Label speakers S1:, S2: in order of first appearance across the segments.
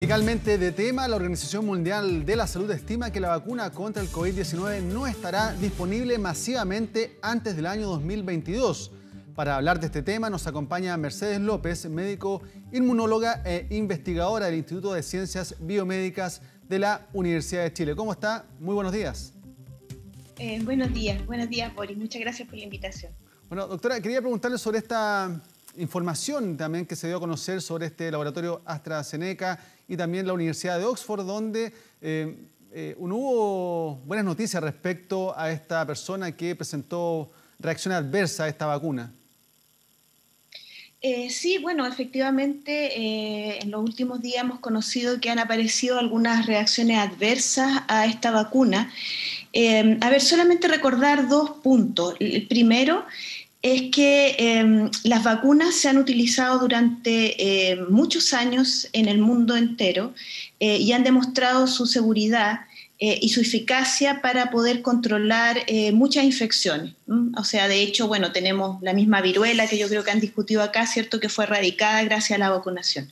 S1: Radicalmente de tema, la Organización Mundial de la Salud estima que la vacuna contra el COVID-19 no estará disponible masivamente antes del año 2022. Para hablar de este tema nos acompaña Mercedes López, médico inmunóloga e investigadora del Instituto de Ciencias Biomédicas de la Universidad de Chile. ¿Cómo está? Muy buenos días.
S2: Buenos días, Boris. Muchas gracias por la invitación.
S1: Bueno, doctora, quería preguntarle sobre esta información también que se dio a conocer sobre este laboratorio AstraZeneca y también la Universidad de Oxford, donde hubo buenas noticias respecto a esta persona que presentó reacción adversa a esta vacuna.
S2: Sí, bueno, efectivamente, en los últimos días hemos conocido que han aparecido algunas reacciones adversas a esta vacuna. Solamente recordar dos puntos. El primero es que las vacunas se han utilizado durante muchos años en el mundo entero y han demostrado su seguridad y su eficacia para poder controlar muchas infecciones. O sea, de hecho, bueno, tenemos la misma viruela que yo creo que han discutido acá, ¿cierto?, que fue erradicada gracias a la vacunación.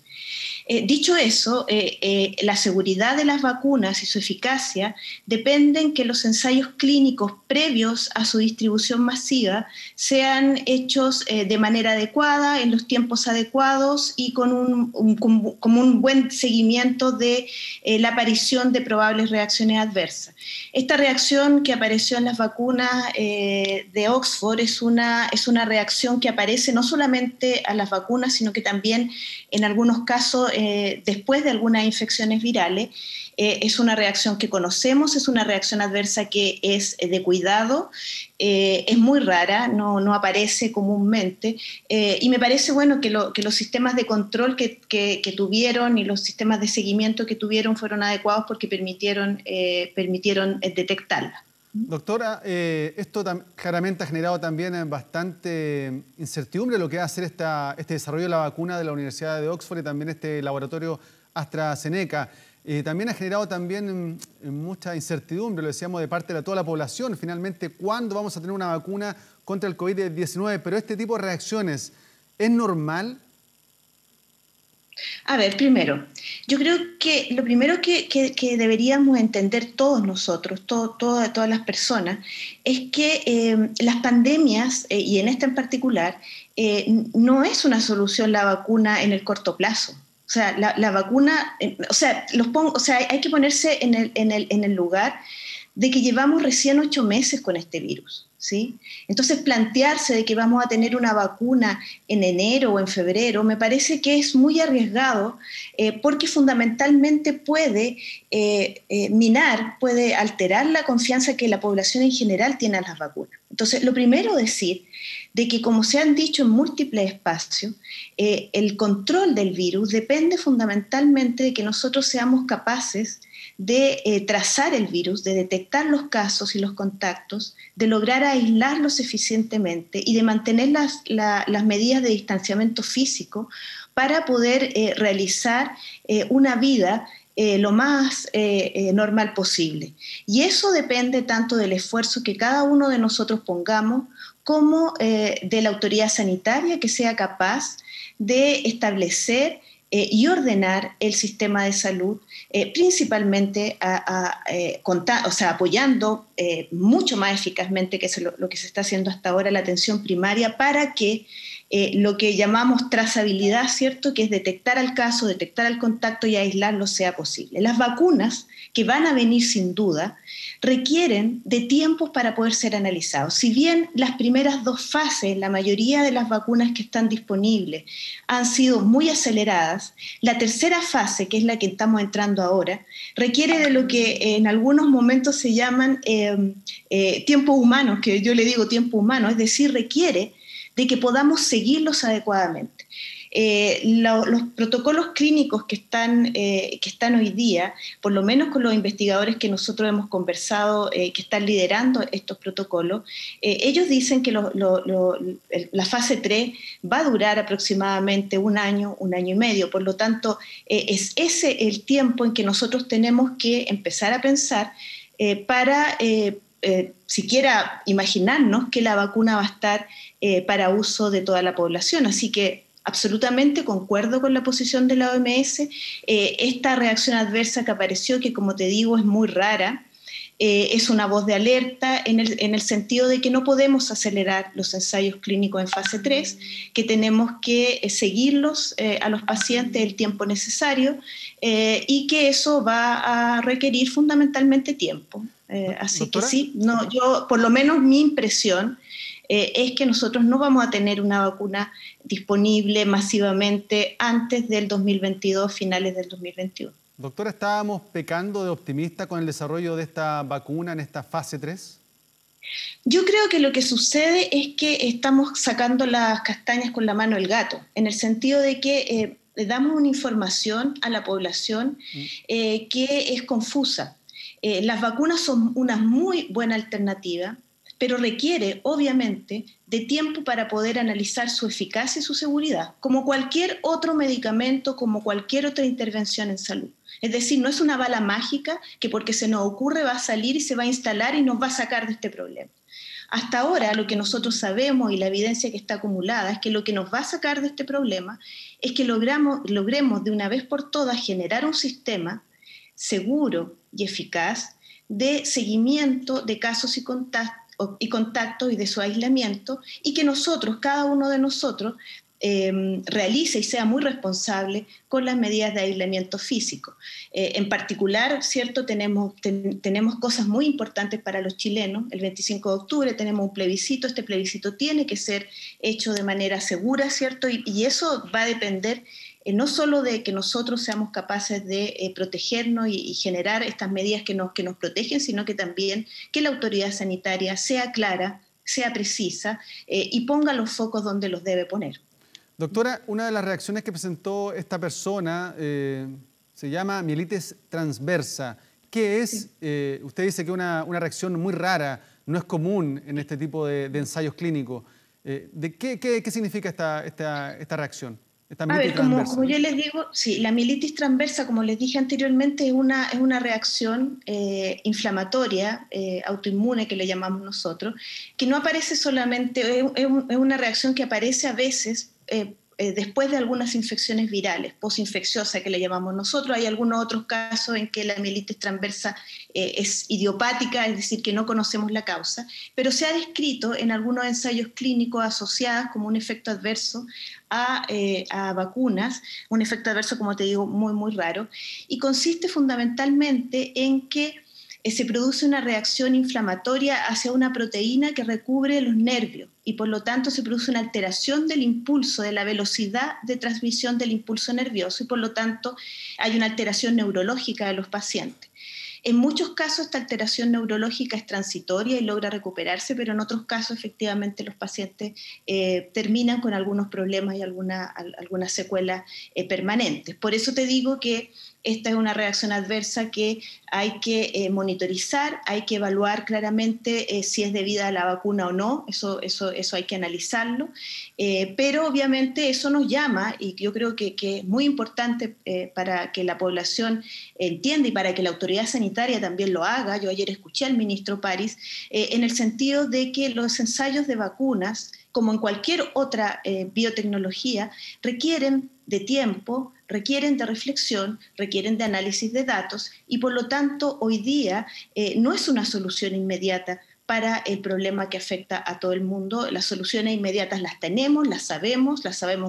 S2: Dicho eso, la seguridad de las vacunas y su eficacia dependen que los ensayos clínicos previos a su distribución masiva sean hechos de manera adecuada, en los tiempos adecuados y con un buen seguimiento de la aparición de probables reacciones adversas. Esta reacción que apareció en las vacunas de Oxford es una reacción que aparece no solamente a las vacunas, sino que también en algunos casos después de algunas infecciones virales. Es una reacción que conocemos, es una reacción adversa que es de cuidado, es muy rara, no aparece comúnmente, y me parece bueno que los sistemas de control que tuvieron y los sistemas de seguimiento que tuvieron fueron adecuados porque permitieron detectarla.
S1: Doctora, esto claramente ha generado también bastante incertidumbre lo que va a ser este desarrollo de la vacuna de la Universidad de Oxford y también este laboratorio AstraZeneca. También ha generado también mucha incertidumbre, lo decíamos, de parte de toda la población. Finalmente, ¿cuándo vamos a tener una vacuna contra el COVID-19? Pero este tipo de reacciones, ¿es normal?
S2: A ver, primero, yo creo que lo primero que deberíamos entender todos nosotros, todas las personas, es que las pandemias, y en esta en particular, no es una solución la vacuna en el corto plazo. O sea, la vacuna, hay que ponerse en el lugar de que llevamos recién 8 meses con este virus, ¿sí? Entonces, plantearse de que vamos a tener una vacuna en enero o en febrero me parece que es muy arriesgado porque fundamentalmente puede puede alterar la confianza que la población en general tiene a las vacunas. Entonces, lo primero decir de que, como se han dicho en múltiples espacios, el control del virus depende fundamentalmente de que nosotros seamos capaces de trazar el virus, de detectar los casos y los contactos, de lograr aislarlos eficientemente y de mantener las medidas de distanciamiento físico para poder realizar una vida lo más normal posible. Y eso depende tanto del esfuerzo que cada uno de nosotros pongamos como de la autoridad sanitaria que sea capaz de establecer y ordenar el sistema de salud, principalmente apoyando mucho más eficazmente que lo que se está haciendo hasta ahora la atención primaria para que lo que llamamos trazabilidad, ¿cierto?, que es detectar al caso, detectar al contacto y aislarlo sea posible. Las vacunas, que van a venir sin duda, requieren de tiempos para poder ser analizados. Si bien las primeras 2 fases, la mayoría de las vacunas que están disponibles, han sido muy aceleradas, la tercera fase, que es la que estamos entrando ahora, requiere de lo que en algunos momentos se llaman tiempos humanos, que yo le digo tiempo humano, es decir, requiere de que podamos seguirlos adecuadamente. Los protocolos clínicos que están hoy día, por lo menos con los investigadores que nosotros hemos conversado, que están liderando estos protocolos, ellos dicen que la fase 3 va a durar aproximadamente un año y medio. Por lo tanto, es ese el tiempo en que nosotros tenemos que empezar a pensar para siquiera imaginarnos que la vacuna va a estar para uso de toda la población. Así que absolutamente concuerdo con la posición de la OMS. Esta reacción adversa que apareció, que como te digo es muy rara, es una voz de alerta en el sentido de que no podemos acelerar los ensayos clínicos en fase 3, que tenemos que seguirlos a los pacientes el tiempo necesario y que eso va a requerir fundamentalmente tiempo. Así ¿Doctora? Que sí, no, yo por lo menos mi impresión es que nosotros no vamos a tener una vacuna disponible masivamente antes del 2022, finales del 2021.
S1: Doctora, ¿estábamos pecando de optimista con el desarrollo de esta vacuna en esta fase 3?
S2: Yo creo que lo que sucede es que estamos sacando las castañas con la mano del gato, en el sentido de que le damos una información a la población que es confusa. Las vacunas son una muy buena alternativa, pero requiere, obviamente, de tiempo para poder analizar su eficacia y su seguridad, como cualquier otro medicamento, como cualquier otra intervención en salud. Es decir, no es una bala mágica que porque se nos ocurre va a salir y se va a instalar y nos va a sacar de este problema. Hasta ahora lo que nosotros sabemos y la evidencia que está acumulada es que lo que nos va a sacar de este problema es que logremos de una vez por todas generar un sistema seguro y eficaz de seguimiento de casos y contactos y de su aislamiento, y que nosotros, cada uno de nosotros, realice y sea muy responsable con las medidas de aislamiento físico. En particular, ¿cierto? Tenemos cosas muy importantes para los chilenos. El 25 de octubre tenemos un plebiscito. Este plebiscito tiene que ser hecho de manera segura, ¿cierto? Y eso va a depender no solo de que nosotros seamos capaces de protegernos y generar estas medidas que nos protegen, sino que también que la autoridad sanitaria sea clara, sea precisa y ponga los focos donde los debe poner.
S1: Doctora, una de las reacciones que presentó esta persona se llama mielitis transversa. ¿Qué es? Sí. Usted dice que una reacción muy rara, no es común en este tipo de ensayos clínicos. ¿Qué significa esta reacción?
S2: A ver, como yo les digo, sí, la mielitis transversa, como les dije anteriormente, es una reacción inflamatoria, autoinmune, que le llamamos nosotros, que no aparece solamente, es una reacción que aparece a veces después de algunas infecciones virales, posinfecciosa que le llamamos nosotros. Hay algunos otros casos en que la mielitis transversa es idiopática, es decir, que no conocemos la causa, pero se ha descrito en algunos ensayos clínicos asociados como un efecto adverso a vacunas, un efecto adverso, como te digo, muy, muy raro, y consiste fundamentalmente en que se produce una reacción inflamatoria hacia una proteína que recubre los nervios y por lo tanto se produce una alteración del impulso, de la velocidad de transmisión del impulso nervioso y por lo tanto hay una alteración neurológica de los pacientes. En muchos casos esta alteración neurológica es transitoria y logra recuperarse, pero en otros casos efectivamente los pacientes terminan con algunos problemas y algunas secuelas permanentes. Por eso te digo que esta es una reacción adversa que hay que monitorizar, hay que evaluar claramente si es debida a la vacuna o no, eso hay que analizarlo, pero obviamente eso nos llama, y yo creo que es muy importante para que la población entienda y para que la autoridad sanitaria también lo haga. Yo ayer escuché al ministro París en el sentido de que los ensayos de vacunas, como en cualquier otra biotecnología, requieren de tiempo, requieren de reflexión, requieren de análisis de datos y por lo tanto hoy día no es una solución inmediata para el problema que afecta a todo el mundo. Las soluciones inmediatas las tenemos, las sabemos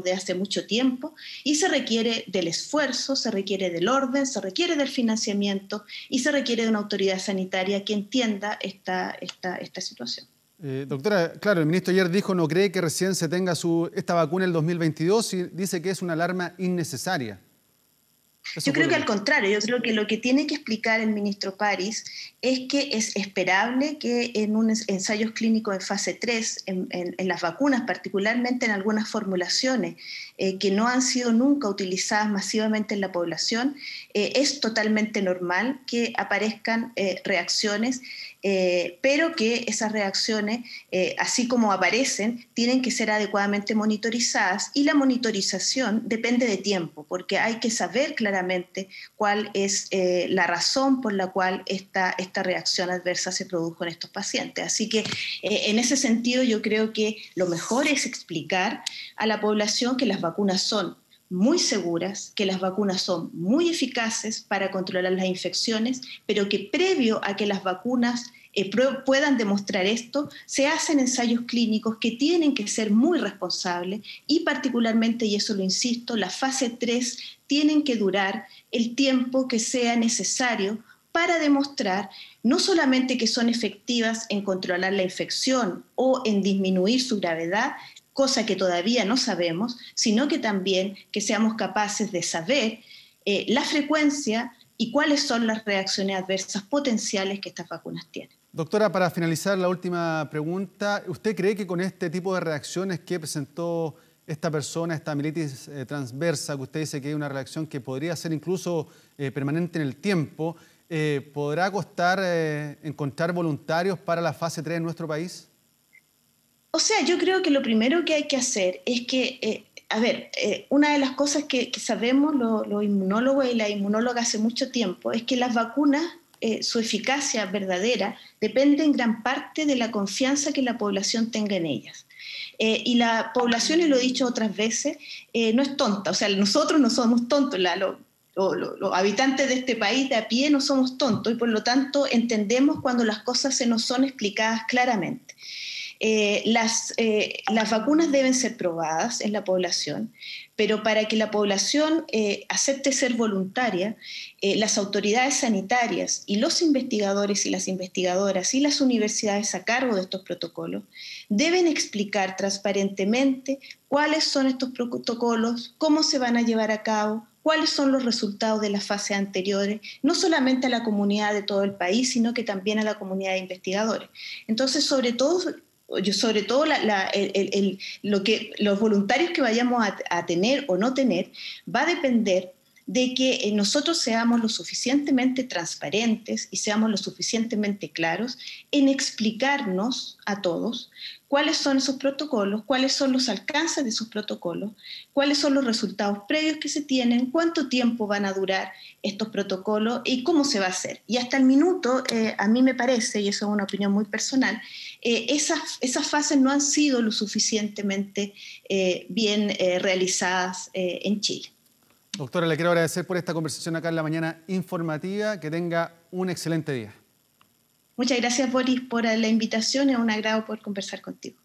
S2: de hace mucho tiempo y se requiere del esfuerzo, se requiere del orden, se requiere del financiamiento y se requiere de una autoridad sanitaria que entienda esta situación.
S1: Doctora, claro, el ministro ayer dijo no cree que recién se tenga esta vacuna en el 2022 y dice que es una alarma innecesaria.
S2: Yo creo que al contrario, yo creo que lo que tiene que explicar el ministro París es que es esperable que en unos ensayos clínicos en fase 3, en las vacunas, particularmente en algunas formulaciones que no han sido nunca utilizadas masivamente en la población, es totalmente normal que aparezcan reacciones, pero que esas reacciones, así como aparecen, tienen que ser adecuadamente monitorizadas y la monitorización depende de tiempo, porque hay que saber claramente cuál es la razón por la cual esta reacción adversa se produjo en estos pacientes. Así que en ese sentido yo creo que lo mejor es explicar a la población que las vacunas vacunas son muy seguras, que las vacunas son muy eficaces para controlar las infecciones, pero que previo a que las vacunas puedan demostrar esto, se hacen ensayos clínicos que tienen que ser muy responsables y particularmente, y eso lo insisto, la fase 3 tienen que durar el tiempo que sea necesario para demostrar no solamente que son efectivas en controlar la infección o en disminuir su gravedad, cosa que todavía no sabemos, sino que también que seamos capaces de saber la frecuencia y cuáles son las reacciones adversas potenciales que estas vacunas tienen.
S1: Doctora, para finalizar la última pregunta, ¿usted cree que con este tipo de reacciones que presentó esta persona, esta mielitis transversa, que usted dice que hay una reacción que podría ser incluso permanente en el tiempo, podrá costar encontrar voluntarios para la fase 3 en nuestro país?
S2: O sea, yo creo que lo primero que hay que hacer es que, una de las cosas que sabemos los inmunólogos y la inmunóloga hace mucho tiempo es que las vacunas, su eficacia verdadera depende en gran parte de la confianza que la población tenga en ellas. Y la población, y lo he dicho otras veces, no es tonta. O sea, nosotros no somos tontos, los habitantes de este país de a pie no somos tontos y por lo tanto entendemos cuando las cosas se nos son explicadas claramente. Las vacunas deben ser probadas en la población, pero para que la población acepte ser voluntaria, las autoridades sanitarias y los investigadores y las investigadoras y las universidades a cargo de estos protocolos deben explicar transparentemente cuáles son estos protocolos, cómo se van a llevar a cabo, cuáles son los resultados de las fases anteriores, no solamente a la comunidad de todo el país, sino que también a la comunidad de investigadores. Entonces, sobre todo los voluntarios que vayamos a tener o no tener va a depender de que nosotros seamos lo suficientemente transparentes y seamos lo suficientemente claros en explicarnos a todos cuáles son esos protocolos, cuáles son los alcances de esos protocolos, cuáles son los resultados previos que se tienen, cuánto tiempo van a durar estos protocolos y cómo se va a hacer. Y hasta el minuto, a mí me parece, y eso es una opinión muy personal, esas fases no han sido lo suficientemente bien realizadas en Chile.
S1: Doctora, le quiero agradecer por esta conversación acá en la mañana informativa. Que tenga un excelente día.
S2: Muchas gracias, Boris, por la invitación. Es un agrado poder conversar contigo.